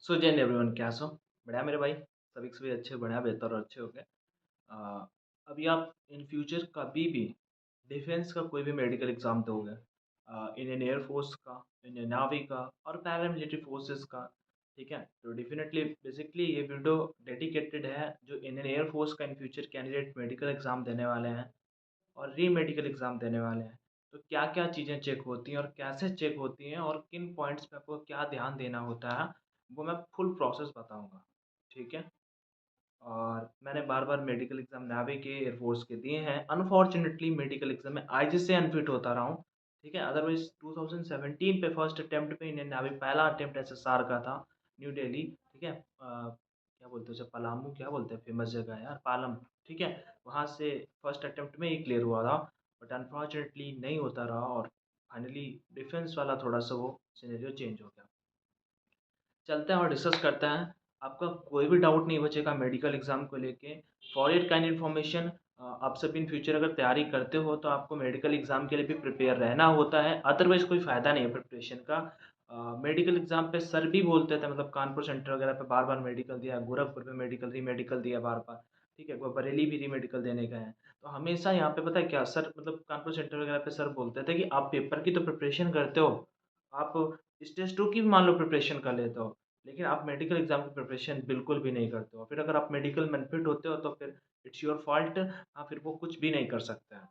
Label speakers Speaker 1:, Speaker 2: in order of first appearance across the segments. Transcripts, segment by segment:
Speaker 1: सो Jain everyone कैसे हो? बढ़िया मेरे भाई। सभी के सभी अच्छे बढ़िया बेहतर और अच्छे हो गए। अ, अभी आप इन फ्यूचर कभी भी डिफेंस का कोई भी मेडिकल एग्ज़ाम दोगे, इंडियन एयर फोर्स का, इंडियन नावी का और पैरामिलिट्री फोर्सेस का, ठीक है? तो डेफिनेटली बेसिकली ये वीडियो डेडिकेटेड है जो इंडियन एयर फोर्स का in future candidate medical exam देने वाले हैं और री मेडिकल एग्ज़ाम देने वाले हैं। तो क्या-क्या चीज़ें चेक होती हैं और कैसे चेक होती हैं और किन पॉइंट्स पे आपको क्या ध्यान देना होता है, वो मैं फुल प्रोसेस बताऊँगा, ठीक है? और मैंने बार-बार मेडिकल एग्ज़ाम नेवी के, एयर फ़ोर्स के दिए हैं। अनफॉर्च्यूनेटली मेडिकल एग्ज़ाम में आईजी से अनफिट होता रहा हूँ, ठीक है? अदरवाइज़ 2017 पे फर्स्ट अटेम्प्ट पे इंडियन नेवी पहला अटेम्प्ट एसएसआर का था, न्यू दिल्ली, ठीक है? क्या बोलते हैं उसे पलामू क्या बोलते हैं फ़ेमस जगह है यार पालम, ठीक है? वहाँ से फर्स्ट अटेम्प्ट में ही क्लियर हुआ था, बट अनफॉर्च्यूनेटली नहीं होता रहा और फाइनली डिफेंस वाला थोड़ा-सा वो सिनेरियो चेंज हो गया। चलते हैं और डिस्कस करते हैं। आपका कोई भी डाउट नहीं बचेगा मेडिकल एग्ज़ाम को लेके। फॉर योर काइंड इन्फॉर्मेशन, आप सब इन फ्यूचर अगर तैयारी करते हो तो आपको मेडिकल एग्ज़ाम के लिए भी प्रिपेयर रहना होता है, अदरवाइज़ कोई फ़ायदा नहीं है प्रिपरेशन का। मेडिकल एग्ज़ाम पे सर भी बोलते थे मतलब कानपुर सेंटर वगैरह पे बार-बार मेडिकल दिया, गोरखपुर में मेडिकल, री-मेडिकल दिया बार-बार, ठीक है? बरेली भी री-मेडिकल देने गए हैं। तो हमेशा यहाँ पे पता है क्या सर मतलब कानपुर सेंटर वगैरह पे सर बोलते थे कि आप पेपर की तो प्रिपरेशन करते हो, आप स्टेज 2 की भी मान लो प्रिपरेशन कर लेते हो, लेकिन आप मेडिकल एग्ज़ाम की प्रिपरेशन बिल्कुल भी नहीं करते हो। फिर अगर आप मेडिकल में अनफिट होते हो तो फिर इट्स योर फॉल्ट, फिर वो कुछ भी नहीं कर सकते हैं।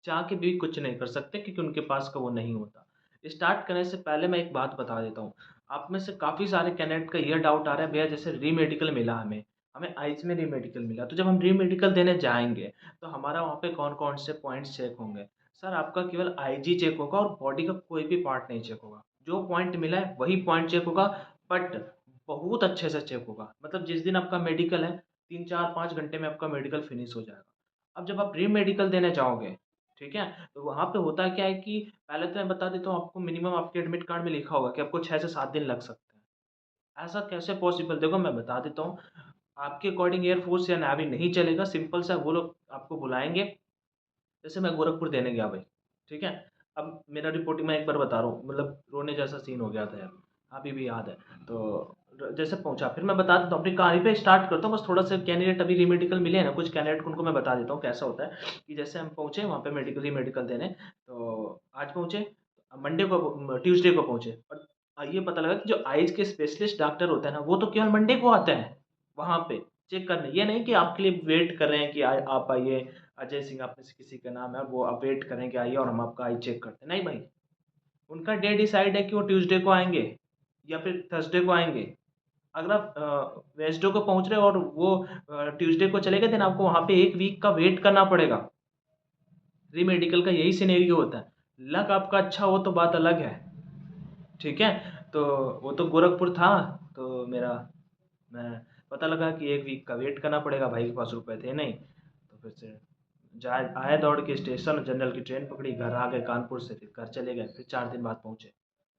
Speaker 1: चाह के भी कुछ नहीं कर सकते क्योंकि उनके पास का वो नहीं होता। स्टार्ट करने से पहले मैं एक बात बता देता हूँ। आप में से काफ़ी सारे कैंडिडेट का ये डाउट आ रहा है भैया जैसे री-मेडिकल मिला हमें, हमें आइज़ में री-मेडिकल मिला तो जब हम री-मेडिकल देने जाएँगे तो हमारा वहाँ पे कौन-कौन से पॉइंट्स चेक होंगे? सर आपका केवल आईजी चेक होगा और बॉडी का कोई भी पार्ट नहीं चेक होगा। जो पॉइंट मिला है वही पॉइंट चेक होगा, बट बहुत अच्छे से चेक होगा। मतलब जिस दिन आपका मेडिकल है 3, 4, 5 घंटे में आपका मेडिकल फिनिश हो जाएगा। अब जब आप री-मेडिकल देने जाओगे, ठीक है? तो वहाँ पे होता क्या है कि पहले तो मैं बता देता हूँ आपको मिनिमम आपके एडमिट कार्ड में लिखा होगा कि आपको 6 से 7 दिन लग सकते हैं। ऐसा कैसे पॉसिबल? देखो मैं बता देता हूँ, आपके अकॉर्डिंग एयर फ़ोर्स या नेवी नहीं चलेगा, सिंपल सा वो लोग आपको बुलाएँगे। जैसे मैं गोरखपुर देने गया भाई, ठीक है? अब मेरा रिपोर्टिंग मैं एक बार बता रहा हूँ, मतलब रोने जैसा सीन हो गया था यार, अभी भी याद है। तो जैसे पहुँचा, फिर मैं बता देता हूँ, अपनी कहानी पे स्टार्ट करता हूँ, बस थोड़ा-सा कैंडिडेट अभी री-मेडिकल मिले हैं ना, कुछ कैंडिडेट को उनको मैं बता देता हूँ कैसा होता है, कि जैसे हम पहुँचे वहाँ पे री-मेडिकल देने, तो आज पहुँचे, मंडे को ट्यूसडे को पहुँचे और ये पता लगा कि जो आइज़ के स्पेशलिस्ट डॉक्टर होते हैं ना, वो तो केवल मंडे को आते हैं, वहाँ पे चेक करने। ये नहीं कि आपके लिए वेट कर रहे हैं कि आप आइए, अजय सिंह आप में से किसी का नाम है, वो आप वेट करें कि आइए और हम आपका आई चेक करते हैं। नहीं भाई, उनका डे डिसाइड है कि वो ट्यूसडे को आएँगे या फिर थर्सडे को आएँगे। अगर आप वेडनेसडे को पहुँच रहे हो और वो ट्यूसडे को चले गए, देन आपको वहाँ पे 1 वीक का वेट करना पड़ेगा। री मेडिकल का यही सिनेरियो होता है। लक आपका अच्छा हो तो बात अलग है, ठीक है? तो वो तो गोरखपुर था, तो मेरा मैं पता लगा कि 1 वीक का वेट करना पड़ेगा, भाई के पास रुपए थे नहीं। तो फिर से जाए आए दौड़ के स्टेशन, जनरल की ट्रेन पकड़ी, घर आ गए कानपुर से, फिर घर चले गए, फिर 4 दिन बाद पहुँचे।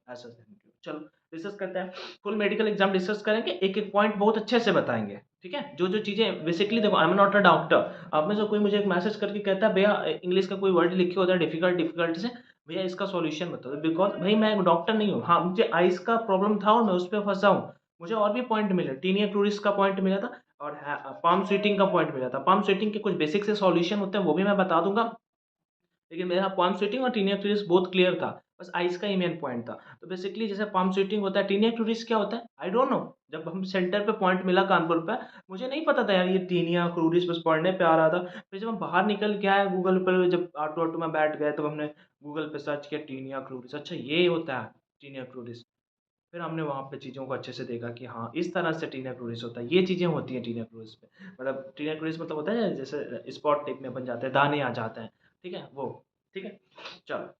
Speaker 1: ऐसा सिनेरियो। चलो डिस्कस करते हैं। फुल मेडिकल एग्ज़ाम डिस्कस करेंगे, एक-एक पॉइंट बहुत अच्छे से बताएँगे, ठीक है? जो-जो चीज़ें बेसिकली देखो I am not a doctor. आप में से कोई मुझे एक मैसेज करके कहता है भैया इंग्लिश का कोई वर्ड लिखे होता है डिफ़िकल्ट डिफ़िकल्ट से, भैया इसका सॉल्यूशन बताओ। बिकॉज़ भई मैं एक डॉक्टर नहीं हूँ। हाँ, मुझे आइज़ का प्रॉब्लम था और मैं उस पे फँसा हूँ। मुझे और भी पॉइंट मिले, टीनिया क्रूरिस का पॉइंट मिला था और पाम स्वेटिंग का पॉइंट मिला था। पाम स्वेटिंग के कुछ बेसिक से सॉल्यूशन होते हैं, वो भी मैं बता दूँगा। लेकिन मेरा पाम स्वेटिंग और टीनिया क्रूरिस बहुत क्लियर था। बस आइज़ का ही मेन पॉइंट था। तो बेसिकली जैसे पाम स्वेटिंग होता है, टीनिया क्रूरिस क्या होता है? I don't know. जब हम सेंटर पे पॉइंट मिला कानपुर पे, मुझे नहीं पता था यार ये टीनिया क्रूरिस बस पढ़ने पे आ रहा था। फिर जब हम बाहर निकल के आए गूगल पर जब ऑटो-वाटो में बैठ गए तब हमने गूगल पे सर्च किया टीनिया क्रूरिस। अच्छा ये होता है टीनिया क्रूरिस। फिर हमने वहाँ पे चीज़ों को अच्छे से देखा कि हाँ, इस तरह से टीनिया क्रूरिस होता है। ये चीज़ें होती हैं टीनिया क्रूरिस पे। मतलब टीनिया क्रूरिस मतलब होता है ना जैसे स्पॉट टाइप में बन जाते हैं, दाने आ जाते हैं। ठीक है? वो। ठीक है? चलो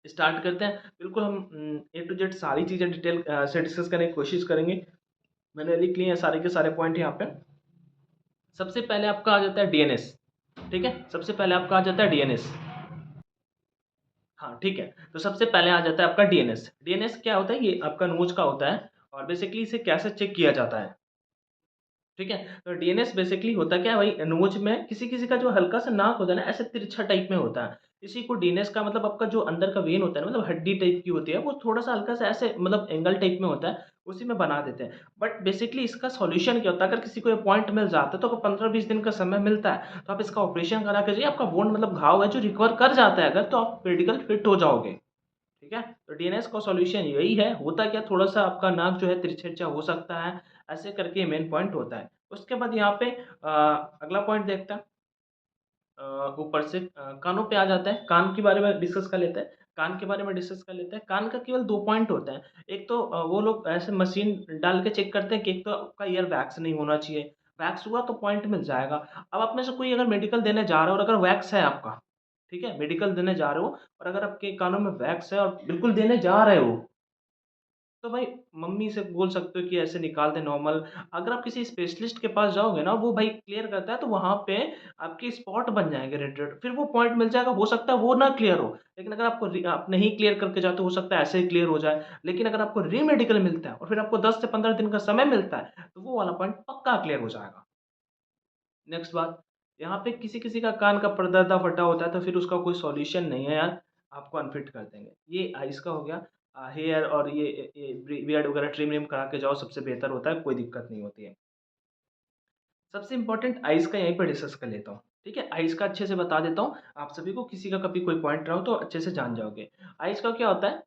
Speaker 1: स्टार्ट करते हैं। बिल्कुल हम ए टू जेड सारी चीज़ें डिटेल से डिस्कस करने की कोशिश करेंगे। मैंने लिख लिए हैं सारे के सारे पॉइंट यहाँ पे। सबसे पहले आपका आ जाता है डीएनएस। ठीक है? सबसे पहले आपका आ जाता है डीएनएस। हाँ, ठीक है। तो सबसे पहले आ जाता है आपका डीएनएस। डीएनएस क्या होता है? ये आपका नोज़ का होता है और बेसिकली इसे कैसे चेक किया जाता है? ठीक है? तो डीएनएस बेसिकली होता क्या है भाई, नोच में किसी-किसी का जो हल्का-सा नाक होता है ना, ऐसे तिरछा टाइप में होता है। किसी को डीएनएस का मतलब आपका जो अंदर का वेन होता है ना, मतलब हड्डी टाइप की होती है, वो थोड़ा-सा हल्का-सा ऐसे मतलब एंगल टाइप में होता है, उसी में बना देते हैं। बट बेसिकली इसका सॉल्यूशन क्या होता है, अगर किसी को ये पॉइंट मिल जाता है, तो आपको 15-20 दिन का समय मिलता है, तो आप इसका ऑपरेशन करा के जाइए, आपका वुंड मतलब घाव है जो रिकवर कर जाता है अगर, तो आप मेडिकल फिट हो जाओगे। ठीक है? तो डीएनएस का सॉल्यूशन यही है, होता क्या थोड़ा-सा आपका नाक जो है तिरछा हो सकता है, ऐसे करके मेन पॉइंट होता है। उसके बाद यहाँ पे अगला पॉइंट देखते हैं। ऊपर से कानों पे आ जाते हैं, कान के बारे में डिस्कस कर लेते हैं। कान के बारे में डिस्कस कर लेते हैं। कान का केवल 2 पॉइंट होते हैं। एक तो वो लोग ऐसे मशीन डाल के चेक करते हैं कि एक तो आपका ईयर वैक्स नहीं होना चाहिए, वैक्स हुआ तो पॉइंट मिल जाएगा। अब आप में से कोई अगर मेडिकल देने जा रहा हो और अगर वैक्स है आपका, ठीक है? मेडिकल देने जा रहे हो और अगर आपके कानों में वैक्स है और बिल्कुल देने जा रहे हो, तो भाई मम्मी से बोल सकते हो कि ऐसे निकाल दें नॉर्मल। अगर आप किसी स्पेशलिस्ट के पास जाओगे ना, वो भाई क्लियर करता है, तो वहाँ पे आपके स्पॉट बन जाएँगे रेड-रेड, फिर वो पॉइंट मिल जाएगा। हो सकता है वो ना क्लियर हो, लेकिन अगर आप नहीं क्लियर करके जाते हो सकता है ऐसे ही क्लियर हो जाए। लेकिन अगर आपको री-मेडिकल मिलता है और फिर आपको 10 से 15 दिन का समय मिलता है, तो वो वाला पॉइंट पक्का क्लियर हो जाएगा। नेक्स्ट बात, यहाँ पे किसी-किसी का कान का पर्दा फटा होता है, तो फिर उसका कोई सॉल्यूशन नहीं है यार, आपको अनफिट कर देंगे। ये आइज़ का हो गया। हेयर और ये बियर्ड वगैरह ट्रिम-विम करा के जाओ, सबसे बेहतर होता है, कोई दिक्कत नहीं होती है। सबसे इम्पोर्टेंट आइज़ का यहीं पे डिस्कस कर लेता हूँ, ठीक है? आइज़ का अच्छे से बता देता हूँ, आप सभी को, किसी का कभी कोई पॉइंट रहा हो तो अच्छे से जान जाओगे। आइज़ का क्या होता है,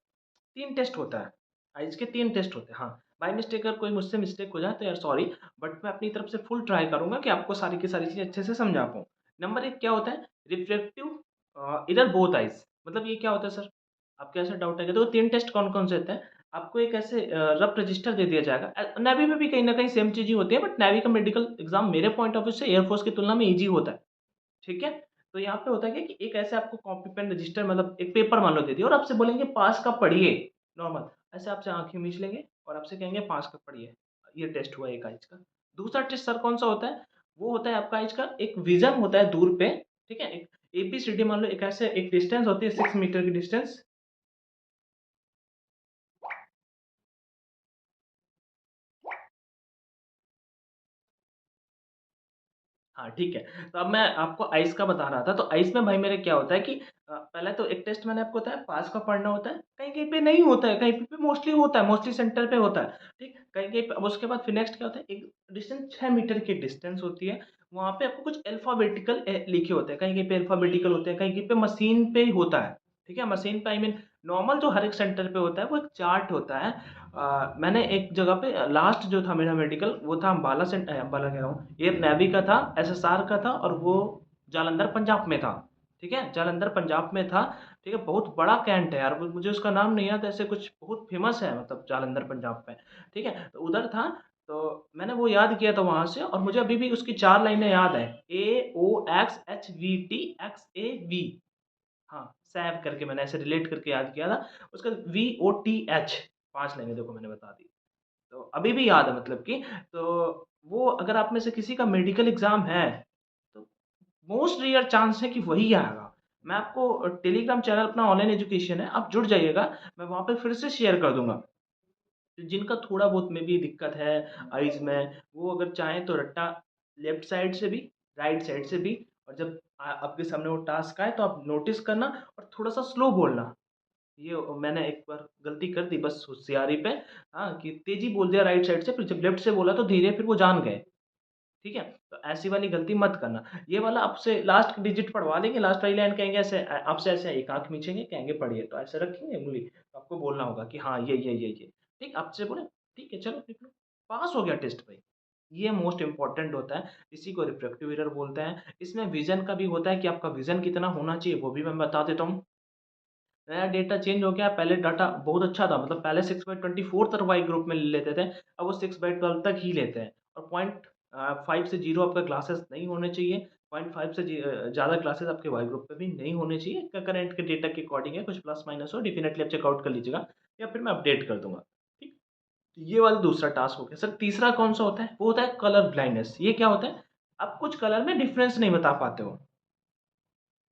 Speaker 1: 3 टेस्ट होता है। आइज़ के 3 टेस्ट होते हैं, हाँ। बाय मिस्टेक अगर कोई मुझसे मिस्टेक हो जाए तो यार सॉरी, बट मैं अपनी तरफ से फुल ट्राई करूँगा कि आपको सारी की सारी चीज़ें अच्छे से समझा पाऊँ। नंबर 1 क्या होता है? रिफ्रैक्टिव एरर बोथ आइज़, मतलब ये क्या होता है सर? आपको ऐसा डाउट आएगा, देखो 3 टेस्ट कौन-कौन से होते हैं? आपको एक ऐसे रफ रजिस्टर दे दिया जाएगा। नेवी में भी कहीं न कहीं सेम चीज़ ही होती है, बट नेवी का मेडिकल एग्ज़ाम मेरे पॉइंट ऑफ व्यू से एयर फोर्स की तुलना में ईज़ी होता है। ठीक है? तो यहाँ पे होता है क्या कि एक ऐसे आपको कॉपी पेन रजिस्टर मतलब एक पेपर मान लो दे दिया और आपसे बोलेंगे पास का पढ़िए, नॉर्मल। ऐसे आपसे आँखें मीच लेंगे और आपसे कहेंगे पास का पढ़िए। ये टेस्ट हुआ एक आइज़ का। दूसरा टेस्ट सर कौन-सा होता है? वो होता है आपका आइज़ का एक विज़न होता है दूर पे, ठीक है? एक एबीसीडी मान लो, एक ऐसे एक डिस्टेंस होती है 6 मीटर की डिस्टेंस। हाँ, ठीक है। तो अब मैं आपको आइस का बता रहा था, तो आइस में भाई मेरे क्या होता है कि पहले तो एक टेस्ट मैंने आपको बताया पास का पढ़ना होता है, कहीं-कहीं पे नहीं होता है, कहीं पे मोस्टली होता है, मोस्टली सेंटर पे होता है, ठीक? कहीं-कहीं पे अब उसके बाद फिर नेक्स्ट क्या होता है, एक डिस्टेंस 6 मीटर की डिस्टेंस होती है, वहाँ पे आपको कुछ अल्फ़ाबेटिकल लिखे होते हैं, कहीं-कहीं पे अल्फ़ाबेटिकल होते हैं, कहीं-कहीं पे मशीन पे ही होता है, ठीक है? मशीन पे आई मीन नॉर्मल जो हर एक सेंटर पे होता है, वो एक चार्ट होता है। मैंने एक जगह पे लास्ट जो था मेरा मेडिकल वो था अम्बाला कह रहा हूँ, ये नेवी का था, एसएसआर का था और वो जालंधर पंजाब में था, ठीक है? जालंधर पंजाब में था, ठीक है? बहुत बड़ा कैंट है यार, मुझे उसका नाम नहीं याद, ऐसे कुछ बहुत फ़ेमस है मतलब जालंधर पंजाब में, ठीक है? तो उधर था, तो मैंने वो याद किया था वहाँ से और मुझे अभी भी उसकी 4 लाइनें याद हैं, AOXHVTXAV। हाँ, सैव करके मैंने ऐसे रिलेट करके याद किया था। उसका VOTH 5 लाइनें देखो मैंने बता दी। तो अभी भी याद है मतलब कि तो वो अगर आप में से किसी का मेडिकल एग्ज़ाम है, तो मोस्ट रेयर चांस है कि वही आएगा। मैं आपको टेलीग्राम चैनल अपना ऑनलाइन एजुकेशन है, आप जुड़ जाइएगा, मैं वहाँ पे फिर से शेयर कर दूँगा। तो जिनका थोड़ा बहुत में भी दिक्कत है आइज़ में, वो अगर चाहें तो रट्टा लेफ्ट साइड से भी, राइट साइड से भी, और जब आपके सामने वो टास्क आए तो आप नोटिस करना और थोड़ा-सा स्लो बोलना। ये मैंने एक बार गलती कर दी बस होशियारी पे, हाँ, कि तेज़ी बोल दिया राइट साइड से, फिर जब लेफ्ट से बोला तो धीरे, फिर वो जान गए, ठीक है? तो ऐसी वाली गलती मत करना। ये वाला आपसे लास्ट डिजिट पढ़वा देंगे, लास्ट वाली लाइन कहेंगे ऐसे आपसे ऐसे एक आँख मीचेंगे, कहेंगे पढ़िए, तो ऐसे रखेंगे उँगली, तो आपको बोलना होगा कि हाँ, ये। ठीक, आपसे बोले, ठीक है, चलो लिख लो। पास हो गया टेस्ट भाई। ये मोस्ट इम्पोर्टेंट होता है, इसी को रिफ्रैक्टिव एरर बोलते हैं। इसमें विज़न का भी होता है कि आपका विज़न कितना होना चाहिए, वो भी मैं बता देता हूँ। नया डेटा चेंज हो गया, पहले डाटा बहुत अच्छा था, मतलब पहले 6/24 तक वाई ग्रुप में ले लेते थे, अब वो 6/12 तक ही लेते हैं और पॉइंट 5 से 0 आपका ग्लासेस नहीं होने चाहिए, 0.5 से ज़्यादा ग्लासेस आपके वाई ग्रुप पे भी नहीं होने चाहिए। करंट के डेटा के अकॉर्डिंग है, कुछ प्लस माइनस हो, डेफिनिटली आप चेकआउट कर लीजिएगा या फिर मैं अपडेट कर दूँगा, ठीक? तो ये वाला दूसरा टास्क हो गया। सर तीसरा कौन-सा होता है? वो होता है कलर ब्लाइंडनेस। ये क्या होता है? आप कुछ कलर में डिफरेंस नहीं बता पाते हो।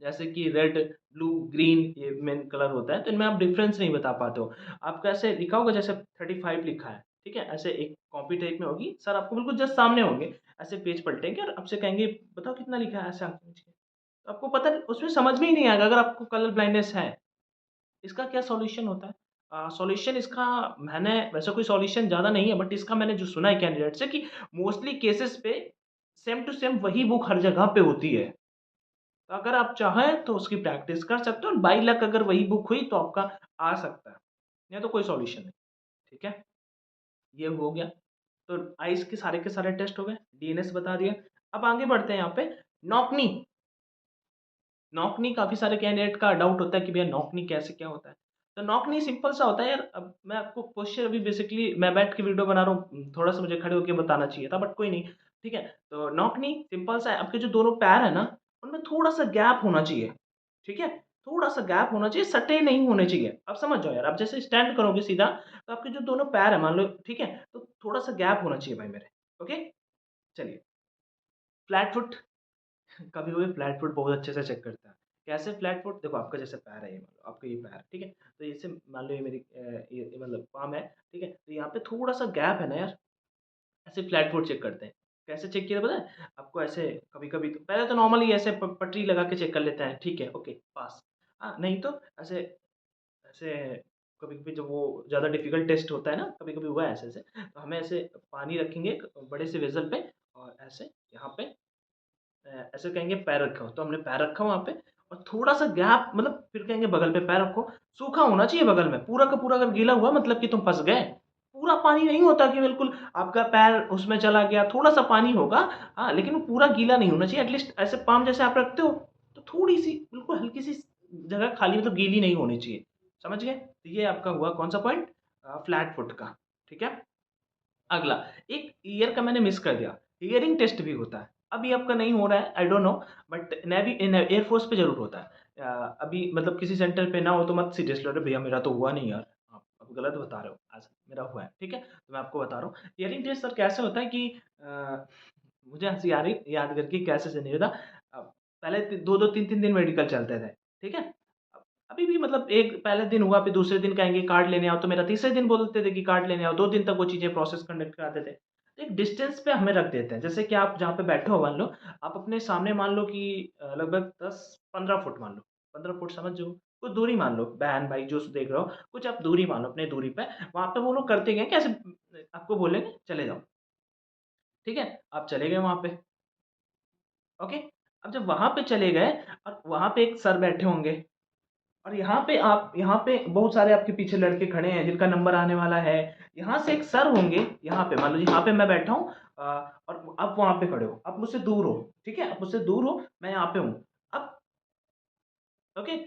Speaker 1: जैसे कि रेड, ब्लू, ग्रीन ये मेन कलर होता है, तो इनमें आप डिफ़रेंस नहीं बता पाते हो। आपको ऐसे लिखा होगा जैसे 35 लिखा है, ठीक है, ऐसे एक कॉपी टाइप में होगी, सर आपको बिल्कुल जस्ट सामने होंगे, ऐसे पेज पलटेंगे और आपसे कहेंगे बताओ कितना लिखा है, ऐसे आँखें मीच के। तो आपको पता नहीं, उसमें समझ में ही नहीं आएगा अगर आपको कलर ब्लाइंडनेस है। इसका क्या सॉल्यूशन होता है? सॉल्यूशन इसका, मैंने वैसे कोई सॉल्यूशन ज़्यादा नहीं है, बट इसका मैंने जो सुना है कैंडिडेट से कि मोस्टली केसेस पे सेम टू सेम वही बुक हर जगह पे होती है। तो अगर आप चाहें तो उसकी प्रैक्टिस कर सकते हो और बाई लक अगर वही बुक हुई तो आपका आ सकता है, नहीं तो कोई सॉल्यूशन नहीं। ठीक है? ये हो गया। तो आइज़ के सारे टेस्ट हो गए, डीएनएस बता दिया। अब आगे बढ़ते हैं यहाँ पे, नॉकनी। नॉकनी काफ़ी सारे कैंडिडेट का डाउट होता है कि भैया नॉकनी कैसे क्या होता है? तो नॉकनी सिंपल सा होता है यार। अब मैं आपको क्वेश्चन अभी बेसिकली मैं बैठ के वीडियो बना रहा हूँ, थोड़ा-सा मुझे खड़े होके बताना चाहिए था बट कोई नहीं, ठीक है? तो नॉकनी सिंपल सा है, आपके जो दोनों पैर है ना, उनमें थोड़ा-सा गैप होना चाहिए, ठीक है? थोड़ा-सा गैप होना चाहिए, सटे नहीं होने चाहिए। अब समझ जाओ यार, आप जैसे स्टैंड करोगे सीधा, तो आपके जो दोनों पैर हैं मान लो, ठीक है? तो थोड़ा-सा गैप होना चाहिए भाई मेरे, ओके? चलिए, फ्लैट फुट। कभी-कभी फ्लैट फुट बहुत अच्छे से चेक करता है। कैसे फ्लैट फुट? देखो आपका जैसे पैर है ये, मान लो आपका ये पैर है, ठीक है? तो इसे मान लो ये मेरी ये मतलब पाम है, ठीक है? तो यहाँ पे थोड़ा-सा गैप है ना यार, ऐसे फ्लैट फुट चेक करते हैं। कैसे चेक किया पता है? आपको ऐसे कभी-कभी तो पहले तो नॉर्मली ऐसे पटरी लगा के चेक कर लेते हैं, ठीक है, ओके, पास। हाँ, नहीं तो ऐसे ऐसे कभी-कभी जब वो ज़्यादा डिफ़िकल्ट टेस्ट होता है ना, कभी-कभी हुआ है ऐसे-ऐसे, तो हमें ऐसे पानी रखेंगे एक बड़े से वेसल पे और ऐसे यहाँ पे ऐसे कहेंगे पैर रखो, तो हमने पैर रखा वहाँ पे और थोड़ा-सा गैप, मतलब फिर कहेंगे बगल पे पैर रखो, सूखा होना चाहिए बगल में, पूरा का पूरा अगर गीला हुआ मतलब कि तुम फँस गए। पूरा पानी नहीं होता कि बिल्कुल आपका पैर उसमें चला गया, थोड़ा-सा पानी होगा, हाँ, लेकिन वो पूरा गीला नहीं होना चाहिए, एटलीस्ट ऐसे पाँव जैसे आप रखते हो, तो थोड़ी-सी बिल्कुल हल्की-सी जगह खाली, मतलब गीली नहीं होनी चाहिए, समझ गए? तो ये आपका हुआ कौन-सा पॉइंट, फ्लैट फुट का, ठीक है? अगला, एक ईयर का मैंने मिस कर दिया, हियरिंग टेस्ट भी होता है। अभी आपका नहीं हो रहा है, I don't know, but navy in air force पे ज़रूर होता है। अभी मतलब किसी सेंटर पे ना हो तो मत सीरियसली लो, "अरे भैया मेरा तो हुआ नहीं यार।" आप गलत बता रहे हो, आज मेरा हुआ है, ठीक है? तो मैं आपको बता रहा हूँ, हियरिंग टेस्ट सर कैसे होता है कि मुझे हँसी आ रही याद करके कैसे सीन था। पहले 2-2 3-3 दिन मेडिकल चलते थे, ठीक है? अभी भी मतलब एक पहले दिन हुआ, फिर दूसरे दिन कहेंगे कार्ड लेने आओ, तो मेरा तीसरे दिन बोलते थे कि कार्ड लेने आओ, 2 दिन तक वो चीज़ें प्रोसेस कंडक्ट कराते थे। तो एक डिस्टेंस पे हमें रख देते हैं, जैसे कि आप जहाँ पे बैठे हो मान लो, आप अपने सामने मान लो कि लगभग 10-15 फुट मान लो, 15 फुट समझ जो कुछ दूरी मान लो, बहन-भाई जो देख रहे हो, कुछ आप दूरी मान लो अपनी दूरी पे, वहाँ पे वो लोग करते क्या हैं कि ऐसे आपको बोलेंगे चले जाओ, ठीक है? आप चले गए वहाँ पे, ओके? अब जब वहाँ पे चले गए और वहाँ पे एक सर बैठे होंगे और यहाँ पे बहुत सारे आपके पीछे लड़के खड़े हैं जिनका नंबर आने वाला है। यहाँ से एक सर होंगे, यहाँ पे मान लो यहाँ पे मैं बैठा हूँ और आप वहाँ पे खड़े हो, आप मुझसे दूर हो, ठीक है? आप मुझसे दूर हो, मैं यहाँ पे हूँ। अब ओके,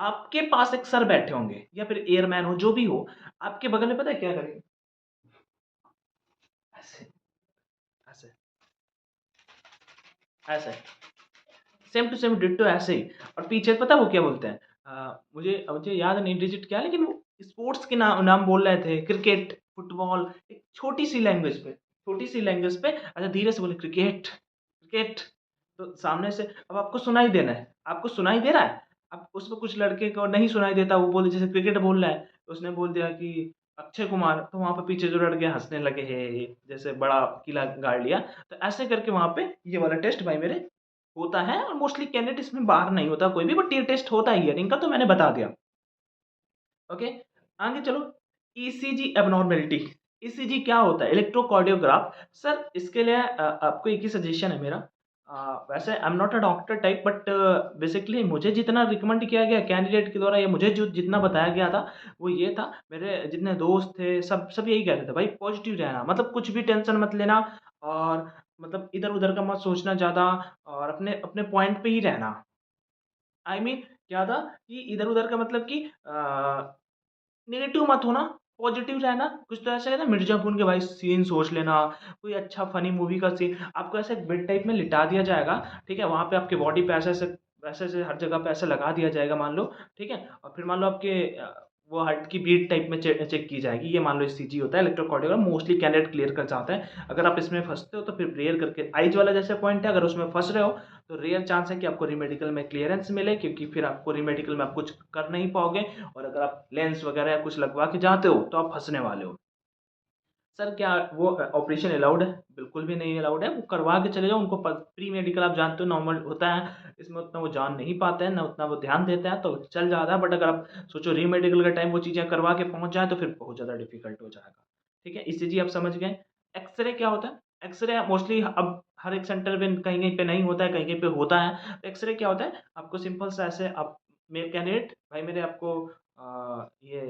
Speaker 1: आपके पास एक सर बैठे होंगे या फिर एयरमैन हो, जो भी हो, आपके बगल में पता है क्या करेंगे? ऐसे, ऐसे, ऐसे। सेम टू सेम डिट्टो ऐसे ही। और पीछे पता है वो क्या बोलते हैं? मुझे मुझे याद नहीं डिजिट क्या है, लेकिन वो स्पोर्ट्स के नाम नाम बोल रहे थे, क्रिकेट, फुटबॉल, एक छोटी-सी लैंग्वेज पे अच्छा धीरे से बोले क्रिकेट, क्रिकेट। तो सामने से अब आपको सुनाई देना है, आपको सुनाई दे रहा है? अब उसमें कुछ लड़के को नहीं सुनाई देता, वो बोले जैसे क्रिकेट बोल रहा है, तो उसने बोल दिया कि अक्षय कुमार, तो वहाँ पे पीछे जो लड़के हँसने लगे, हे, जैसे बड़ा किला गाड़ लिया। तो ऐसे करके वहाँ पे ये वाला टेस्ट भाई मेरे होता है और मोस्टली कैंडिडेट इसमें बाहर नहीं होता कोई भी, बट ये टेस्ट होता है हियरिंग का, तो मैंने बता दिया। ओके, आगे चलो, ईसीजी एब्नॉर्मेलिटी। ईसीजी क्या होता है? इलेक्ट्रोकार्डियोग्राफ। सर इसके लिए आपको एक ही सजेशन है मेरा। वैसे I am not a doctor type, but basically मुझे जितना रिकमेंड किया गया कैंडिडेट के द्वारा, या मुझे जो जितना बताया गया था वो ये था, मेरे जितने दोस्त थे सब सब यही कहते थे भाई पॉजिटिव रहना, मतलब कुछ भी टेंशन मत लेना और मतलब इधर-उधर का मत सोचना ज़्यादा और अपने अपने पॉइंट पे ही रहना। आई मीन क्या था कि इधर-उधर का मतलब कि नेगेटिव मत होना, पॉज़िटिव रहना। कुछ तो ऐसा है ना, मिर्ज़ापुर के भाई सीन सोच लेना, कोई अच्छा फ़नी मूवी का सीन, आपको ऐसे बेड टाइप में लिटा दिया जाएगा, ठीक है? वहाँ पे आपकी बॉडी पे ऐसे-ऐसे हर जगह पे ऐसे लगा दिया जाएगा मान लो, ठीक है? और फिर मान लो आपके वो हार्ट की बीट टाइप में चेक की जाएगी, ये मान लो ईसीजी होता है, इलेक्ट्रोकार्डियोग्राम, मोस्टली कैंडिडेट क्लियर कर जाते हैं। अगर आप इसमें फँसते हो तो फिर प्रेयर करके आइज़ वाला जैसे पॉइंट है, अगर उसमें फँस रहे हो तो रेयर चांस है कि आपको री-मेडिकल में क्लियरेंस मिले, क्योंकि फिर आपको री-मेडिकल में आप कुछ कर नहीं पाओगे और अगर आप लेंस वगैरह या कुछ लगवा के जाते हो तो आप फँसने वाले हो। सर क्या वो ऑपरेशन अलाउड है? बिल्कुल भी नहीं अलाउड है। वो करवा के चले जाओ, उनको प्री मेडिकल आप जानते हो नॉर्मल होता है, इसमें उतना वो जान नहीं पाते हैं, ना उतना वो ध्यान देते हैं, तो चल जाता है। बट अगर आप सोचो री मेडिकल का टाइम वो चीज़ें करवा के पहुँच जाए तो फिर बहुत ज़्यादा डिफिकल्ट हो जाएगा। ठीक है, ईसीजी आप समझ गए। एक्सरे क्या होता है? एक्सरे मोस्टली अब हर एक सेंटर पे कहीं कहीं पे नहीं होता है, कहीं कहीं पे होता है। तो एक्सरे क्या होता है? आपको सिंपल सा ऐसे आप मेरे कैंडिडेट भाई मेरे आपको ये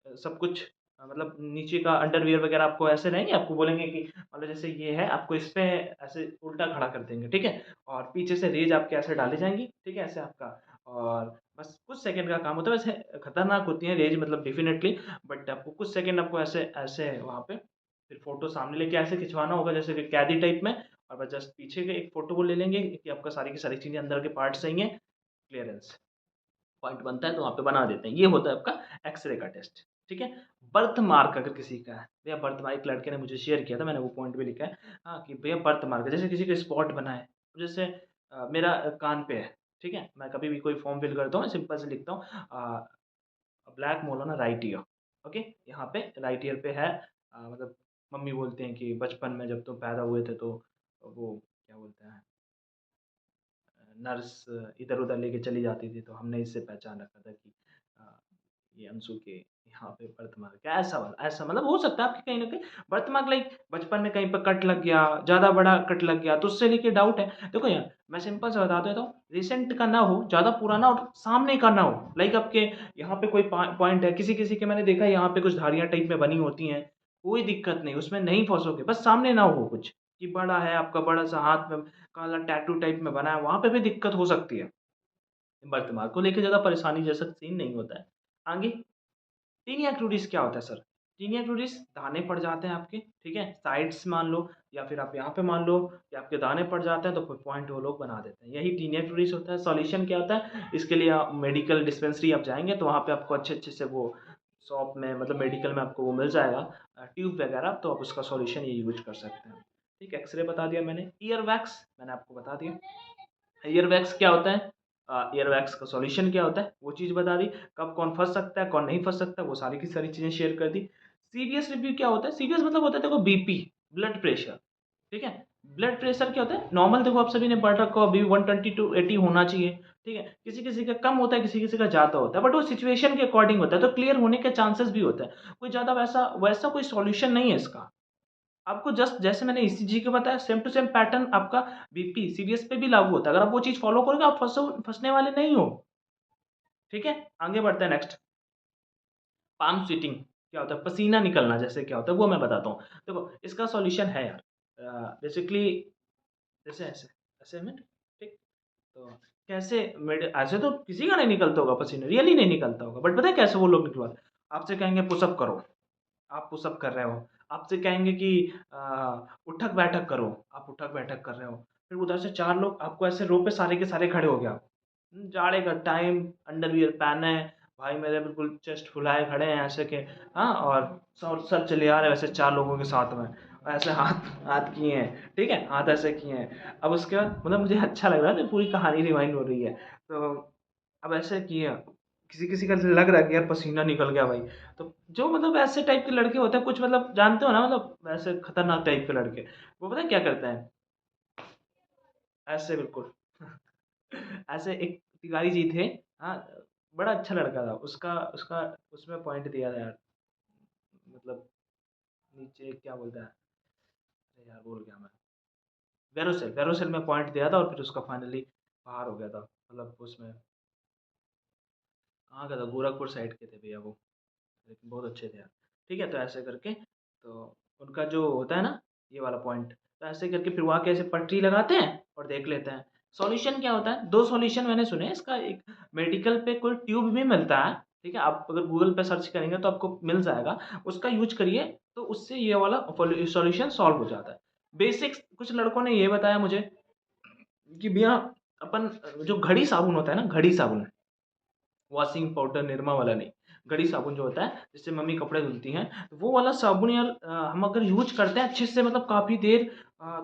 Speaker 1: सब कुछ मतलब नीचे का अंडरवियर वगैरह आपको ऐसे रहेंगे, आपको बोलेंगे कि मतलब जैसे ये है, आपको इस पे ऐसे उल्टा खड़ा कर देंगे, ठीक है? और पीछे से रेज़ आपके ऐसे डाली जाएँगी, ठीक है? ऐसे आपका और बस कुछ सेकंड का काम होता है। वैसे खतरनाक होती हैं रेज़ मतलब डेफ़िनेटली, बट आपको कुछ सेकंड आपको ऐसे ऐसे वहाँ पे फिर फ़ोटो सामने लेके ऐसे खिंचवाना होगा जैसे कि कैदी टाइप में, और बस जस्ट पीछे के एक फ़ोटो वो ले लेंगे कि आपका सारी की सारी चीज़ें अंदर के पार्ट्स सही हैं, क्लीयरेंस। पॉइंट बनता है तो वहाँ पे बना देते हैं। ये होता है आपका एक्स-रे का टेस्ट, ठीक है? बर्थ मार्क अगर किसी का है, भैया बर्थ मार्क एक लड़के ने मुझे शेयर किया था, मैंने वो पॉइंट भी लिखा है। हाँ, कि भैया बर्थ मार्क जैसे किसी का स्पॉट बना है, जैसे मेरा कान पे है, ठीक है? मैं कभी भी कोई फॉर्म फिल करता हूँ, मैं सिंपल से लिखता हूँ black mole on right year, okay? यहाँ पे राइट ईयर पे है मतलब मम्मी बोलते हैं कि बचपन में जब तुम पैदा हुए थे तो वो क्या बोलते हैं नर्स इधर-उधर लेके चली जाती थी, तो हमने इससे पहचान रखा था कि अ, ये अंशु के यहाँ पे बर्थमार्क है, ऐसा वाला, ऐसा मतलब हो सकता है आपके कहीं न कहीं बर्थमार्क लाइक बचपन में कहीं पे कट लग गया, ज़्यादा बड़ा कट लग गया, तो उससे लेके डाउट है। देखो यार, मैं सिंपल सा बता देता हूँ, रिसेंट का ना हो, ज़्यादा पुराना और सामने का ना हो, लाइक आपके यहाँ पे कोई पॉइंट है, किसी-किसी के मैंने देखा है यहाँ पे कुछ धारियाँ टाइप में बनी होती हैं, कोई दिक्कत नहीं, उसमें नहीं फँसोगे, बस सामने ना हो कुछ, कि बड़ा है आपका बड़ा-सा हाथ में काला टैटू टाइप में बना है, वहाँ पे भी दिक्कत हो सकती है। बर्तमान को लेके ज़्यादा परेशानी जैसा सीन नहीं होता है। आगे टीनिया क्रूरिस क्या होता है सर? टीनिया क्रूरिस दाने पड़ जाते हैं आपके, ठीक है? साइड्स मान लो या फिर आप यहाँ पे मान लो कि आपके दाने पड़ जाते हैं तो फिर पॉइंट वो लोग बना देते हैं। यही टीनिया क्रूरिस होता है। सॉल्यूशन क्या होता है? इसके लिए आप मेडिकल डिस्पेंसरी आप जाएँगे तो वहाँ पे आपको अच्छे-अच्छे से वो शॉप में मतलब मेडिकल में आपको वो मिल जाएगा ट्यूब वगैरह, तो आप उसका सॉल्यूशन ये यूज़ कर सकते हैं। ठीक है, एक्स-रे बता दिया मैंने। ईयर वैक्स मैंने आपको बता दिया। ईयर वैक्स क्या होता है? ईयर वैक्स का सॉल्यूशन क्या होता है? वो चीज़ बता दी। कब कौन फँस सकता है, कौन नहीं फँस सकता, वो सारी की सारी चीज़ें शेयर कर दी। सीरियस रिव्यू क्या होता है? सीरियस मतलब होता है देखो बीपी, ब्लड प्रेशर, ठीक है? ब्लड प्रेशर क्या होता है? नॉर्मल देखो आप सभी ने पढ़ रखा होगा, अभी 120 टू 80 होना चाहिए, ठीक है? किसी-किसी का कम होता है, किसी-किसी का ज़्यादा होता है, बट वो सिचुएशन के अकॉर्डिंग होता है, तो क्लियर होने के चांसेस भी होते हैं। कोई ज़्यादा वैसा वैसा कोई सॉल्यूशन नहीं है इसका। आपको जस्ट जैसे मैंने ईसीजी का बताया सेम टू सेम पैटर्न आपका बीपी, सीरियस पे भी लागू होता है। अगर आप वो चीज़ फ़ॉलो करोगे आप फँसने वाले नहीं हो, ठीक है? आगे बढ़ते हैं नेक्स्ट, पाम स्वेटिंग क्या होता है? पसीना निकलना जैसे क्या होता है वो मैं बताता हूँ। देखो इसका सॉल्यूशन है यार बेसिकली जैसे ऐसे, ऐसे में ठीक? तो कैसे ऐसे तो किसी का नहीं निकलता होगा पसीना, रियली नहीं निकलता होगा, बट पता है कैसे वो लोग निकलवाते हैं? आपसे कहेंगे पुशअप करो। आप पुशअप कर रहे हो, आपसे कहेंगे कि उठक-बैठक करो, आप उठक-बैठक कर रहे हो। फिर उधर से 4 लोग आपको ऐसे रो पे सारे के सारे खड़े हो गए आप। जाड़े का टाइम, अंडरवियर पहने हैं, भाई मेरे बिल्कुल चेस्ट फुलाए खड़े हैं ऐसे के हाँ, और सब चले आ रहे हैं वैसे 4 लोगों के साथ में। ऐसे हाथ हाथ किए हैं, ठीक है? हाथ ऐसे किए हैं। अब उसके बाद मतलब मुझे अच्छा लग रहा है, तो पूरी कहानी रिवाइंड हो रही है। तो अब ऐसे किए, किसी-किसी का लग रहा है कि यार पसीना निकल गया भाई। तो जो मतलब ऐसे टाइप के लड़के होते हैं कुछ मतलब जानते हो ना मतलब वैसे खतरनाक टाइप के लड़के, वो पता है क्या करते हैं? ऐसे बिल्कुल ऐसे एक तिवारी जी थे, हाँ, बड़ा अच्छा लड़का था। उसका उसका उसमें पॉइंट दिया था यार, मतलब नीचे क्या बोलता है? अरे यार भूल गया मैं। वेरोसिल, वेरोसिल में पॉइंट दिया था और फिर उसका फाइनली बाहर हो गया था। मतलब उसमें कहाँ का था? गोरखपुर साइड के थे भैया वो। लेकिन बहुत अच्छे थे यार। ठीक है, तो ऐसे करके तो उनका जो होता है ना ये वाला पॉइंट, तो ऐसे करके फिर वहाँ के ऐसे पटरी लगाते हैं और देख लेते हैं। सॉल्यूशन क्या होता है? 2 सॉल्यूशन मैंने सुने हैं इसका, एक मेडिकल पे कोई ट्यूब भी मिलता है, ठीक है? आप अगर गूगल पे सर्च करेंगे तो आपको मिल जाएगा। उसका यूज़ करिए तो उससे ये वाला सॉल्यूशन सॉल्व हो जाता है। बेसिक्स कुछ लड़कों ने ये बताया मुझे कि भैया अपन जो घड़ी साबुन होता है ना, घड़ी साबुन वॉशिंग पाउडर निरमा वाला नहीं, घड़ी साबुन जो होता है जिससे मम्मी कपड़े धुलती हैं, तो वो वाला साबुन यार हम अगर यूज़ करते हैं अच्छे से मतलब काफ़ी देर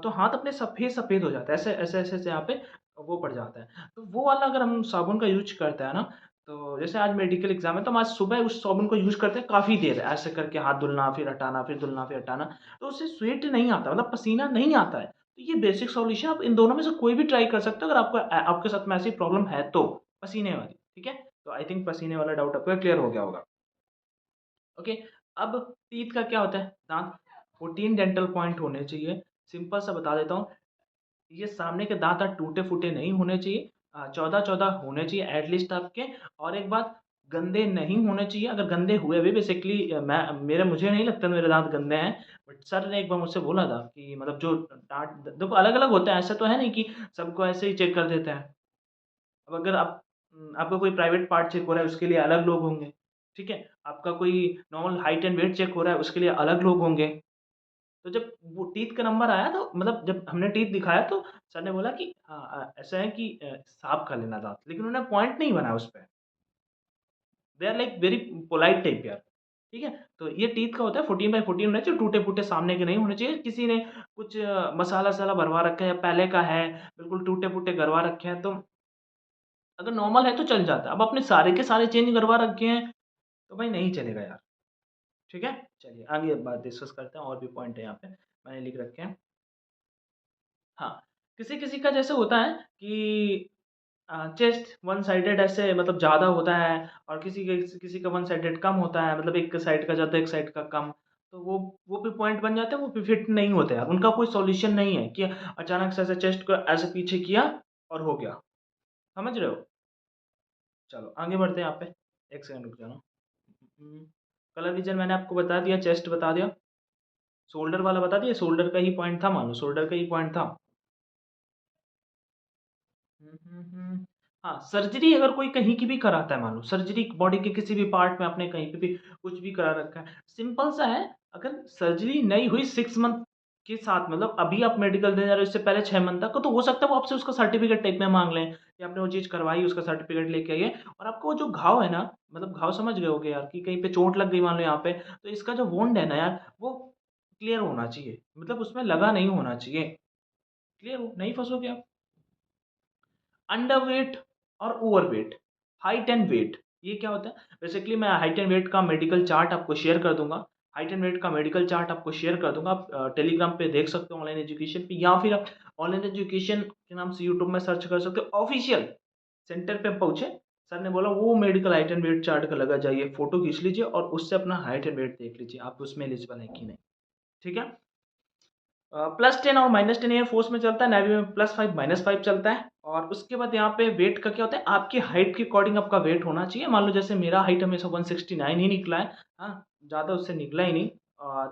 Speaker 1: तो हाथ अपने सफ़ेद-सफ़ेद हो जाता है। ऐसे-ऐसे यहाँ पे वो पड़ जाता है। तो वो वाला अगर हम साबुन का यूज़ करते हैं ना, तो जैसे आज मेडिकल एग्ज़ाम है तो हम आज सुबह उस साबुन को यूज़ करते हैं काफ़ी देर, ऐसे करके हाथ धुलना, फिर हटाना, फिर धुलना, फिर हटाना, तो उससे स्वेट नहीं आता, मतलब पसीना नहीं आता है। तो ये बेसिक सॉल्यूशन आप इन दोनों में से कोई भी ट्राई कर सकते हो अगर आपके साथ में ऐसी प्रॉब्लम है तो, पसीने वाली, ठीक है? तो आई थिंक पसीने वाला डाउट आपका क्लियर हो गया होगा। ओके, अब टीथ का क्या होता है? दाँत 14 डेंटल पॉइंट होने चाहिए। सिंपल सा बता देता हूँ, ये सामने के दाँत टूटे-फूटे नहीं होने चाहिए। 14-14 होने चाहिए एटलीस्ट आपके। और एक बात, गंदे नहीं होने चाहिए। अगर गंदे हुए भी बेसिकली मुझे नहीं लगता मेरे दाँत गंदे हैं। बट सर ने एक बार मुझसे बोला था कि मतलब जो दाँत देखो अलग-अलग होते हैं, ऐसा तो है नहीं कि सबको ऐसे ही चेक कर देते हैं। अब अगर आपका कोई प्राइवेट पार्ट चेक हो रहा है उसके लिए अलग लोग होंगे, ठीक है? आपका कोई normal height and weight check हो रहा है उसके लिए अलग लोग होंगे। तो जब वो टीथ का नंबर आया तो मतलब जब हमने टीथ दिखाया तो सर ने बोला कि ऐसा है कि साफ कर लेना दाँत, लेकिन उन्होंने पॉइंट नहीं बनाया उसपे। They are like very polite type यार, ठीक है? तो ये टीथ का होता है 14/14 होना चाहिए, टूटे-फूटे सामने के नहीं होने चाहिए। किसी ने कुछ मसाला-वसाला भरवा रखा है या पहले का है, बिल्कुल टूटे-फूटे करवा रखे हैं तो अगर नॉर्मल है तो चल जाता है। अब आपने सारे के सारे चेंज करवा रखे हैं, तो भाई नहीं चलेगा यार, ठीक है? चलिए आगे बात डिस्कस करते हैं और भी पॉइंट है यहाँ पे, मैंने लिख रखे हैं। हाँ, किसी-किसी का जैसे होता है कि चेस्ट वन साइडेड ऐसे मतलब ज़्यादा होता है और किसी का वन साइडेड कम होता है, मतलब एक साइड का ज़्यादा, एक साइड का कम। तो वो भी पॉइंट बन जाते हैं, वो भी फिट नहीं होते यार। उनका कोई सॉल्यूशन नहीं है कि अचानक से ऐसे चेस्ट को ऐसे पीछे किया और हो गया। समझ रहे हो? चलो आगे बढ़ते हैं यहाँ पे। 1 सेकंड रुक जाना। कलर विज़न मैंने आपको बता दिया, चेस्ट बता दिया, शोल्डर वाला बता दिया, शोल्डर का ही पॉइंट था, मान लो शोल्डर का ही पॉइंट था। हाँ, सर्जरी अगर कोई कहीं की भी कराता है, मान लो सर्जरी बॉडी के किसी भी पार्ट में आपने कहीं पे भी कुछ भी करा रखा है, सिंपल सा है। अगर सर्जरी नहीं हुई 6 मंथ के साथ, मतलब अभी आप मेडिकल देने जा रहे हो इससे पहले 6 मंथ तक, तो हो सकता है वो आपसे उसका सर्टिफिकेट टाइप में माँग लें कि आपने वो चीज़ करवाई, उसका सर्टिफिकेट लेके आइए। और आपको वो जो घाव है ना, मतलब घाव समझ गए होगे यार कि कहीं पे चोट लग गई मान लो यहाँ पे, तो इसका जो वुंड है ना यार, वो क्लियर होना चाहिए, मतलब उसमें लगा नहीं होना चाहिए। क्लियर हो? नहीं फँसोगे आप। अंडरवेट और ओवरवेट, हाइट एंड वेट, ये क्या होता है? बेसिकली मैं हाइट एंड वेट का मेडिकल चार्ट आपको शेयर कर दूँगा। हाइट एंड वेट का मेडिकल चार्ट आपको शेयर कर दूँगा। आप टेलीग्राम पे देख सकते हो ऑनलाइन एजुकेशन पे, या फिर आप ऑनलाइन एजुकेशन के नाम से यूट्यूब में सर्च कर सकते हो। ऑफिशियल सेंटर पे पहुँचे, सर ने बोला वो medical height and weight chart का लगा जाइए, फ़ोटो खींच लीजिए और उससे अपना हाइट एंड वेट देख लीजिए, आप उसमें एलिजिबल हैं कि नहीं। ठीक है? +10 और -10 एयर फ़ोर्स में चलता है, नेवी में +5 -5 चलता है। और उसके बाद यहाँ पे वेट का क्या होता है, आपकी हाइट के अकॉर्डिंग आपका वेट होना चाहिए। मान लो जैसे मेरा हाइट हमेशा 169 ही निकला है, हाँ, ज़्यादा उससे निकला ही नहीं।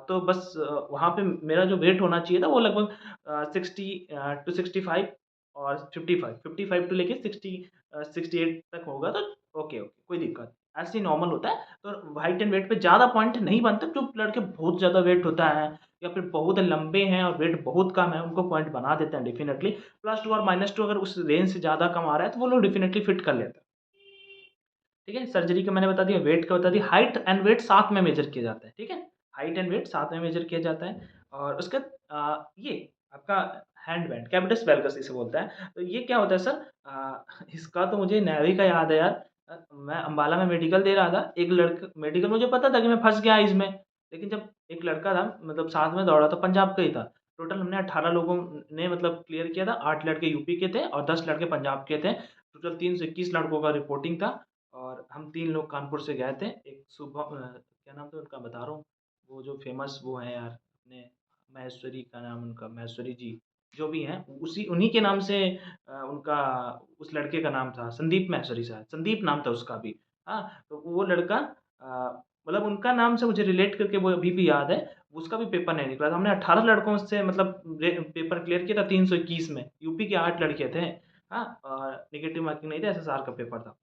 Speaker 1: तो बस वहाँ पे मेरा जो वेट होना चाहिए था वो लगभग 60 टू 65 और 55, 55 टू लेके 68 तक होगा तो ओके, ओके, कोई दिक्कत नहीं। ऐसे ही नॉर्मल होता है। तो हाइट एंड वेट पे ज़्यादा पॉइंट नहीं बनते, जो लड़के बहुत ज़्यादा वेट होता है या फिर बहुत लंबे हैं और वेट बहुत कम है, उनको पॉइंट बना देते हैं डेफ़िनेटली। +2 और -2 अगर उस रेंज से ज़्यादा कम आ रहा है, तो वो लोग डेफ़िनेटली फिट कर लेते हैं। ठीक है? सर्जरी का मैंने बता दिया, वेट का बता दिया, हाइट एंड वेट साथ में मेज़र किया जाता है, ठीक है? हाइट एंड वेट साथ में मेज़र किया जाता है। और उसके ये आपका हैंड बैंड, कैपिटस वैल्गस इसे बोलते हैं। तो ये क्या होता है सर? इसका तो मुझे नेवी का याद है यार। मैं अम्बाला में मेडिकल दे रहा था, एक लड़का मेडिकल, मुझे पता था कि मैं फँस गया इसमें, लेकिन जब एक लड़का था मतलब साथ में दौड़ा था, पंजाब का ही था। टोटल हमने 18 लोगों ने मतलब क्लियर किया था, 8 लड़के यूपी के थे और 10 लड़के पंजाब के थे। टोटल 321 लड़कों का रिपोर्टिंग था। और हम 3 लोग कानपुर से गए थे। एक क्या नाम था उनका, बता रहा हूँ, वो जो फ़ेमस वो हैं यार अपने, महेश्वरी का नाम उनका, महेश्वरी जी, जो भी हैं, उसी उन्हीं के नाम से उनका, उस लड़के का नाम था संदीप महेश्वरी शायद, संदीप नाम था उसका भी। हाँ, तो वो लड़का मतलब उनका नाम से मुझे रिलेट करके वो अभी भी याद है, उसका भी पेपर नहीं निकला था। हमने 18 लड़कों से मतलब पेपर क्लियर किया था 321 में, यूपी के 8 लड़के थे। हाँ, नेगेटिव मार्किंग नहीं था, एसएसआर का पेपर था।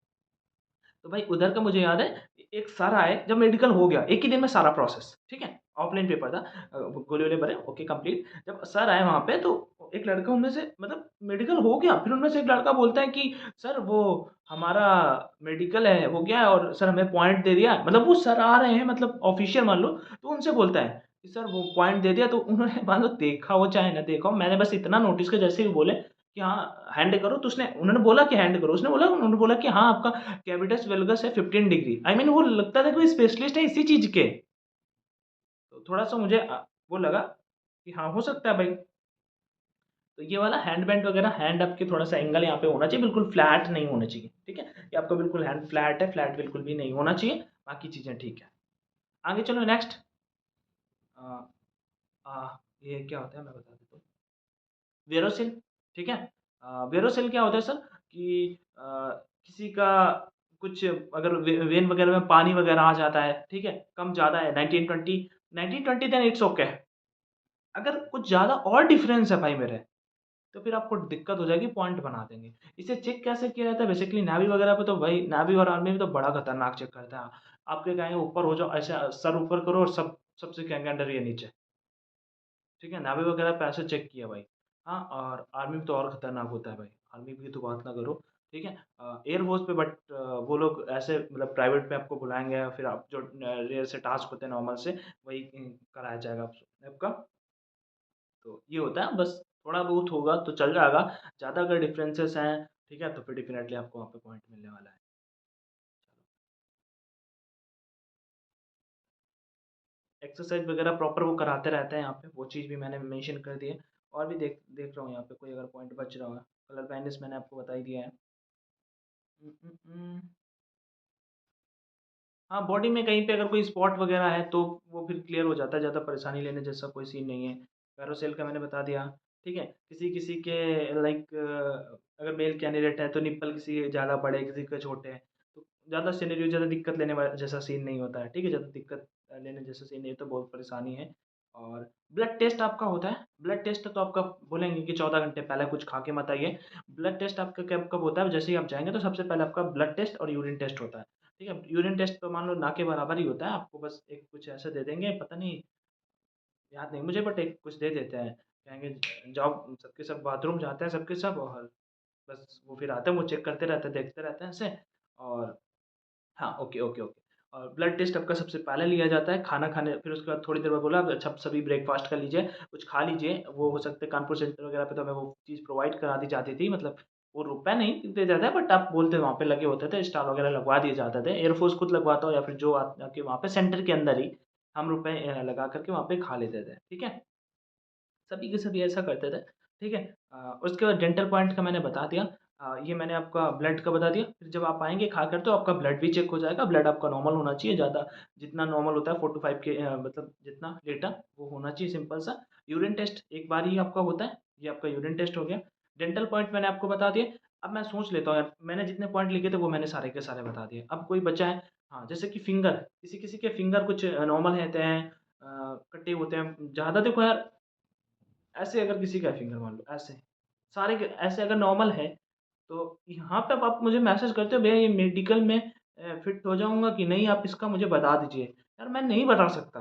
Speaker 1: तो भाई उधर का मुझे याद है, एक सर आए जब मेडिकल हो गया, एक ही दिन में सारा प्रोसेस, ठीक है? ऑफलाइन पेपर था। गोले-वोले भरे, ओके कंप्लीट। जब सर आए वहाँ पे तो एक लड़का उनमें से मतलब मेडिकल हो गया, फिर उनमें से एक लड़का बोलता है कि सर वो हमारा मेडिकल है हो गया है और सर हमें पॉइंट दे दिया। मतलब वो सर आ रहे हैं, मतलब ऑफिशियल मान लो, तो उनसे बोलता है कि सर वो पॉइंट दे दिया। तो उन्होंने मान लो देखा हो चाहे ना देखा हो, मैंने बस इतना नोटिस किया जैसे ही वो बोले, कि हाँ हैंड करो, तो उसने उन्होंने बोला कि हैंड करो, उसने बोला उन्होंने बोला कि हाँ आपका कैविटस वेलगस है 15 डिग्री। आई मीन वो लगता था कि वो स्पेशलिस्ट है इसी चीज़ के। तो थोड़ा-सा मुझे वो लगा कि हाँ, हो सकता है भाई। तो ये वाला हैंड बेंट वगैरह, हैंड आपके थोड़ा-सा एंगल यहाँ पे होना चाहिए, बिल्कुल फ्लैट नहीं होना चाहिए, ठीक है? ये आपका बिल्कुल हैंड फ्लैट है, फ्लैट बिल्कुल भी नहीं होना चाहिए, बाकी चीज़ें ठीक है। आगे चलो नेक्स्ट। अ ये क्या होता है मैं बता देता हूँ। वेरोसिल, ठीक है? वेरोसिल क्या होता है सर कि किसी का कुछ अगर वेन वगैरह में पानी वगैरह आ जाता है, ठीक है? कम ज़्यादा है 19-20 देन इट्स ओके। अगर कुछ ज़्यादा और डिफरेंस है भाई मेरे, तो फिर आपको दिक्कत हो जाएगी, पॉइंट बना देंगे। इसे चेक कैसे किया जाता है बेसिकली नेवी वगैरह पे, तो भाई नेवी और आर्मी में तो बड़ा खतरनाक चेक करता है। आपके कहेंगे ऊपर हो जाओ, ऐसे सर ऊपर करो और सबसे कहेंगे अंडर या नीचे, ठीक है? नेवी वगैरह पे ऐसे चेक किया भाई। हाँ, और आर्मी में तो और खतरनाक होता है भाई, आर्मी की तो बात ना करो, ठीक है? एयर फोर्स पे बट वो लोग ऐसे मतलब प्राइवेट में आपको बुलाएँगे, फिर आप जो रेयर से टास्क होते हैं नॉर्मल से, वही कराया जाएगा आपका। तो ये होता है बस, थोड़ा बहुत होगा तो चल जाएगा, ज़्यादा अगर डिफरेंसेस हैं, ठीक है? तो फिर डेफ़िनेटली आपको वहाँ पे पॉइंट मिलने वाला है। एक्सरसाइज़ वगैरह प्रॉपर वो कराते रहते हैं यहाँ पे, वो चीज़ भी मैंने मेंशन कर दी है। और भी देख देख रहा हूँ यहाँ पे कोई अगर पॉइंट बच रहा होगा। कलर ब्लाइंडनेस मैंने आपको बता ही दिया है। उम, उम, उम। हाँ, बॉडी में कहीं पे अगर कोई स्पॉट वगैरह है तो वो फिर क्लियर हो जाता है, ज़्यादा परेशानी लेने जैसा कोई सीन नहीं है। पैरासेल का मैंने बता दिया, ठीक है? किसी-किसी के लाइक अगर मेल कैंडिडेट है तो निप्पल किसी के ज़्यादा बड़े, किसी के छोटे हैं, तो ज़्यादा सिनेरियो ज़्यादा दिक्कत लेने वाला जैसा सीन नहीं होता है, ठीक है? ज़्यादा दिक्कत लेने जैसा सीन नहीं है, तो बहुत परेशानी है। और ब्लड टेस्ट आपका होता है, ब्लड टेस्ट तो आपका बोलेंगे कि 14 घंटे पहले कुछ खा के मत आइए। ब्लड टेस्ट आपका कब कब होता है? जैसे ही आप जाएँगे तो सबसे पहले आपका ब्लड टेस्ट और यूरिन टेस्ट होता है। ठीक है? यूरिन टेस्ट तो मान लो ना के बराबर ही होता है, आपको बस एक कुछ ऐसा दे देंगे, पता नहीं याद नहीं मुझे, बट एक कुछ दे देते हैं। कहेंगे जाओ सबके सब बाथरूम जाते हैं सबके सब, और बस वो फिर आते हैं, वो चेक करते रहते हैं, देखते रहते हैं ऐसे। और हाँ, ओके, ओके, ओके। और ब्लड टेस्ट आपका सबसे पहले लिया जाता है, खाना खाने फिर उसके बाद थोड़ी देर बाद बोला अच्छा सभी ब्रेकफ़ास्ट कर लीजिए, कुछ खा लीजिए। वो हो सकता है कानपुर सेंटर वगैरह पे तो हमें वो चीज़ प्रोवाइड करा दी जाती थी, मतलब वो रुपए नहीं दे जाता है, बट आप बोलते वहाँ पे लगे होते थे, स्टॉल वगैरह लगवा दिए जाते थे। एयरफोर्स खुद लगवाता हो या फिर जो आके वहाँ पे सेंटर के अंदर ही हम रुपए लगा कर के वहाँ पे खा लेते थे, ठीक है? सभी के सभी ऐसा करते थे, ठीक है? उसके बाद डेंटल पॉइंट का मैंने बता दिया। ये मैंने आपका ब्लड का बता दिया, फिर जब आप आएँगे खाकर तो आपका ब्लड भी चेक हो जाएगा, ब्लड आपका नॉर्मल होना चाहिए, ज़्यादा जितना नॉर्मल होता है 4 टू 5 के मतलब जितना लीटर वो होना चाहिए सिंपल सा। यूरिन टेस्ट एक बार ही आपका होता है, ये आपका यूरिन टेस्ट हो गया। डेंटल पॉइंट मैंने आपको बता दिए, अब मैं सोच लेता हूँ यार, मैंने जितने पॉइंट लिखे थे वो मैंने सारे के सारे बता दिए, अब कोई बचा है। हाँ, जैसे कि फिंगर, किसी-किसी के फिंगर कुछ नॉर्मल रहते हैं, कटे होते हैं, ज़्यादा देखो यार ऐसे अगर किसी का फिंगर मान लो ऐसे, सारे के ऐसे अगर नॉर्मल है, तो यहाँ पे अब आप मुझे मैसेज करते हो भैया ये मेडिकल में फिट हो जाऊँगा कि नहीं, आप इसका मुझे बता दीजिए। यार मैं नहीं बता सकता।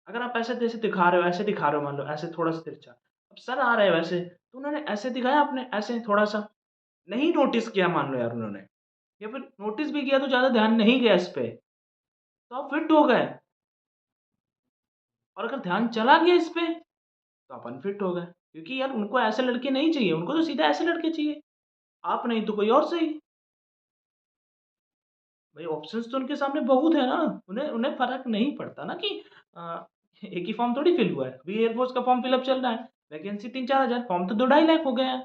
Speaker 1: अगर आप ऐसे जैसे दिखा रहे हो, ऐसे दिखा रहे हो मान लो ऐसे थोड़ा-सा तिरछा, अब सर आ रहा है वैसे, तो उन्होंने ऐसे दिखाया आपने ऐसे थोड़ा-सा, नहीं नोटिस किया मान लो यार उन्होंने, या फिर नोटिस भी किया तो ज़्यादा ध्यान नहीं गया इस पे, तो आप फिट हो गए, और अगर ध्यान चला गया इस पे, तो आप अनफिट हो गए। क्योंकि यार उनको ऐसे लड़के नहीं चाहिए, उनको तो सीधा ऐसे लड़के चाहिए। आप नहीं तो कोई और सही। भाई ऑप्शंस तो उनके सामने बहुत है ना, उन्हें उन्हें फ़र्क नहीं पड़ता ना कि अ, एक ही फॉर्म थोड़ी फिल हुआ है। अभी एयरफोर्स का फॉर्म फिलअप चल रहा है, वैकेंसी 3-4 हज़ार, फॉर्म तो 2 ढाई लाख हो गए हैं।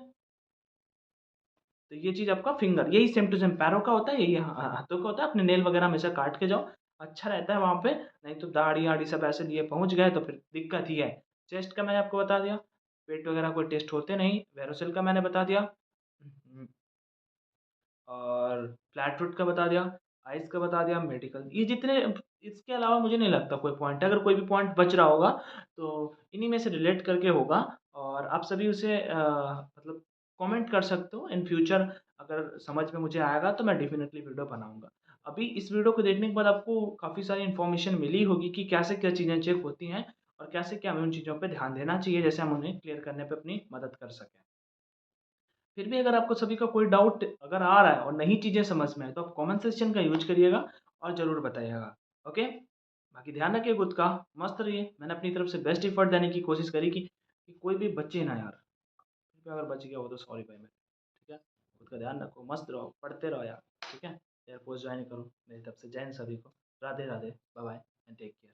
Speaker 1: तो ये चीज़ आपका फिंगर, यही सेम टू सेम पैरों का होता है, यही हाथों का होता है। अपने नेल वगैरह हमेशा काट के जाओ, अच्छा रहता है वहाँ पे, नहीं तो दाढ़ी-वाढ़ी सब ऐसे लिए पहुँच गए तो फिर दिक्कत ही है। चेस्ट का मैंने आपको बता दिया, पेट वगैरह कोई टेस्ट होते नहीं, वेरोसिल का मैंने बता दिया। और फ्लैट फुट का बता दिया, आइस का बता दिया, मेडिकल ये जितने, इसके अलावा मुझे नहीं लगता कोई पॉइंट है। अगर कोई भी पॉइंट बच रहा होगा तो इन्हीं में से रिलेट करके होगा, और आप सभी उसे मतलब कमेंट कर सकते हो इन फ्यूचर। अगर समझ में मुझे आएगा तो मैं डेफ़िनेटली वीडियो बनाऊँगा। अभी इस वीडियो को देखने के बाद आपको काफ़ी सारी इन्फॉर्मेशन मिली होगी कि कैसे क्या चीज़ें चेक होती हैं और कैसे क्या हमें उन चीज़ों पे ध्यान देना चाहिए, जैसे हम उन्हें क्लियर करने पे अपनी मदद कर सकें। फिर भी अगर आपको सभी का कोई डाउट अगर आ रहा है और नई चीज़ें समझ में आए तो आप कमेंट सेक्शन का यूज़ करिएगा और ज़रूर बताइएगा। ओके? बाकी ध्यान रखिए खुद का, मस्त रहिए। मैंने अपनी तरफ से बेस्ट एफर्ट देने की कोशिश करी कि कोई भी बचे ना यार। पे अगर बच गया हो तो सॉरी भाई मेरे। ठीक है? खुद का ध्यान रखो, मस्त रहो, पढ़ते रहो यार। ठीक है? एयरफोर्स ज्वाइन करो। मेरी तरफ से जय हिंद सभी को। Radhe Radhe, bye bye and take care.